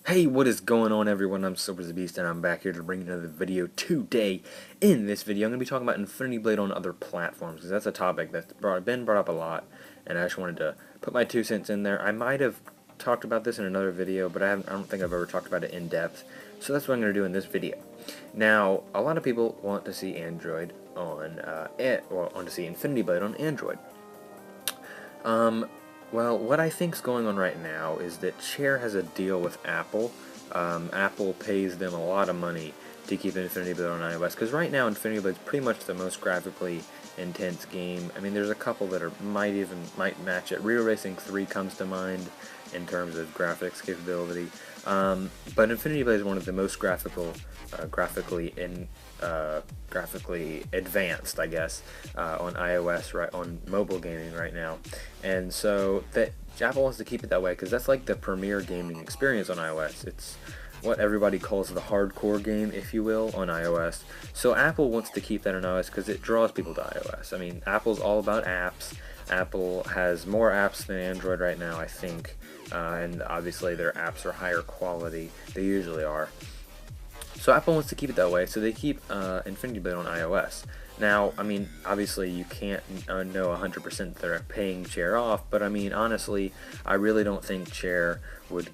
Hey, what is going on, everyone? I'm Silversabeast, and I'm back here to bring you another video today. In this video, I'm going to be talking about Infinity Blade on other platforms, because that's a topic that's been brought up a lot, and I just wanted to put my 2 cents in there. I might have talked about this in another video, but I don't think I've ever talked about it in depth, so that's what I'm going to do in this video. Now, a lot of people want to see Android on, want to see Infinity Blade on Android. Well, what I think's going on right now is that Chair has a deal with Apple. Apple pays them a lot of money to keep Infinity Blade on iOS, because right now Infinity Blade is pretty much the most graphically intense game. I mean, there's a couple that might match it. Real Racing 3 comes to mind in terms of graphics capability, but Infinity Blade is one of the most graphically advanced, I guess, on iOS, right, on mobile gaming right now. And so that Apple wants to keep it that way because that's like the premier gaming experience on iOS. It's what everybody calls the hardcore game, if you will, on iOS. So Apple wants to keep that on iOS because it draws people to iOS. I mean, Apple's all about apps. Apple has more apps than Android right now, I think, and obviously their apps are higher quality. They usually are. So Apple wants to keep it that way, so they keep Infinity Blade on iOS. Now, I mean, obviously you can't know 100% that they're paying Chair off, but I mean, honestly, I really don't think Chair would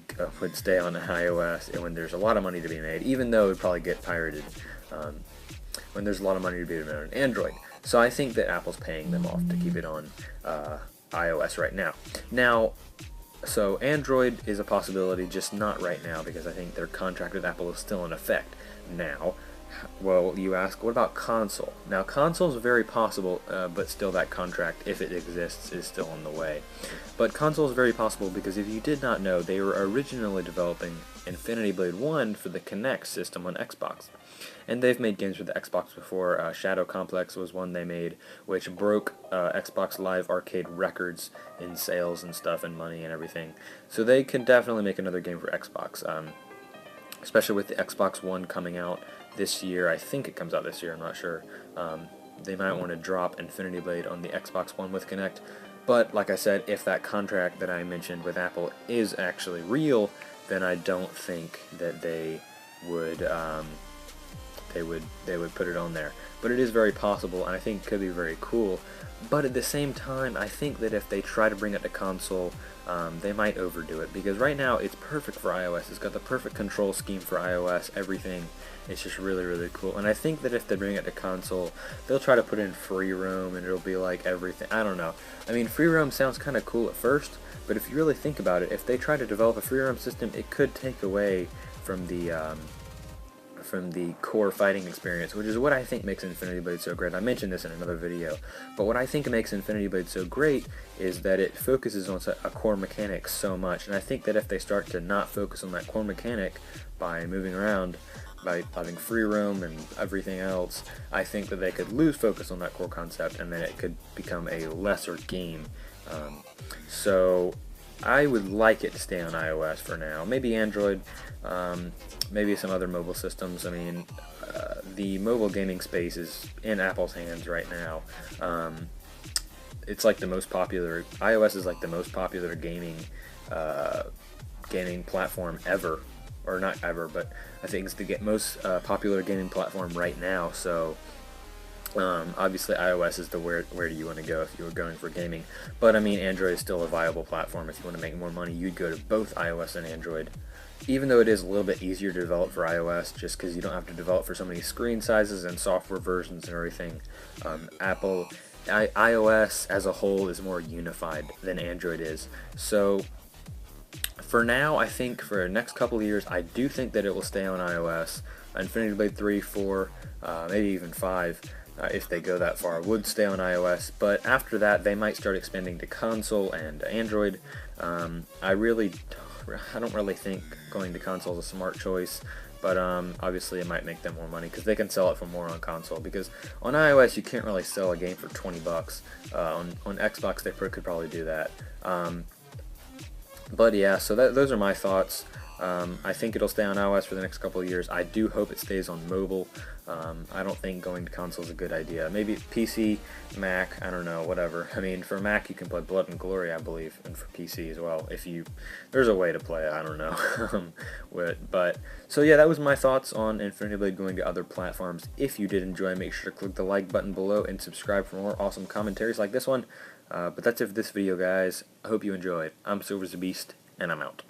stay on iOS when there's a lot of money to be made, even though it would probably get pirated when there's a lot of money to be made on Android. So I think that Apple's paying them off to keep it on iOS right now. So Android is a possibility, just not right now, because I think their contract with Apple is still in effect now. Well, you ask, what about console? Now, console is very possible, but still that contract, if it exists, is still in the way. But console is very possible because if you did not know, they were originally developing Infinity Blade 1 for the Kinect system on Xbox. And they've made games for the Xbox before. Shadow Complex was one they made, which broke Xbox Live Arcade records in sales and stuff and money and everything. So they can definitely make another game for Xbox, especially with the Xbox One coming out this year. I think it comes out this year, I'm not sure. They might want to drop Infinity Blade on the Xbox One with Kinect. But like I said, if that contract that I mentioned with Apple is actually real, then I don't think that they would put it on there. But it is very possible, and I think it could be very cool. But at the same time, I think that if they try to bring it to console, they might overdo it, because right now it's perfect for iOS. It's got the perfect control scheme for iOS, everything. It's just really, really cool. And I think that if they bring it to console, they'll try to put in free roam, and it'll be like everything. I don't know. I mean, free roam sounds kind of cool at first, but if you really think about it, if they try to develop a free roam system, it could take away from the core fighting experience, which is what I think makes Infinity Blade so great. I mentioned this in another video, but what I think makes Infinity Blade so great is that it focuses on a core mechanic so much, and I think that if they start to not focus on that core mechanic by moving around, by having free roam and everything else, I think that they could lose focus on that core concept, and then it could become a lesser game. So I would like it to stay on iOS for now. Maybe Android, maybe some other mobile systems. I mean, the mobile gaming space is in Apple's hands right now. It's like the most popular. iOS is like the most popular gaming platform ever, or not ever, but I think it's the most popular gaming platform right now. So obviously iOS is where do you want to go if you were going for gaming, but I mean, Android is still a viable platform. If you want to make more money, you'd go to both iOS and Android, even though it is a little bit easier to develop for iOS, just because you don't have to develop for so many screen sizes and software versions and everything. iOS as a whole is more unified than Android is. So for now, I think for the next couple of years, I do think that it will stay on iOS. Infinity Blade 3, 4, maybe even 5, if they go that far, would stay on iOS. But after that, they might start expanding to console and Android. I don't really think going to console is a smart choice, but obviously it might make them more money because they can sell it for more on console. Because on iOS you can't really sell a game for $20. On Xbox they could probably do that. But yeah, so those are my thoughts. I think it'll stay on iOS for the next couple of years. I do hope it stays on mobile. I don't think going to console is a good idea. Maybe PC, Mac, I don't know, whatever. I mean, for Mac you can play Blood and Glory, I believe, and for PC as well. There's a way to play it, I don't know. So yeah, that was my thoughts on Infinity Blade going to other platforms. If you did enjoy, make sure to click the like button below and subscribe for more awesome commentaries like this one. But that's it for this video, guys. I hope you enjoyed. I'm Silversabeast, and I'm out.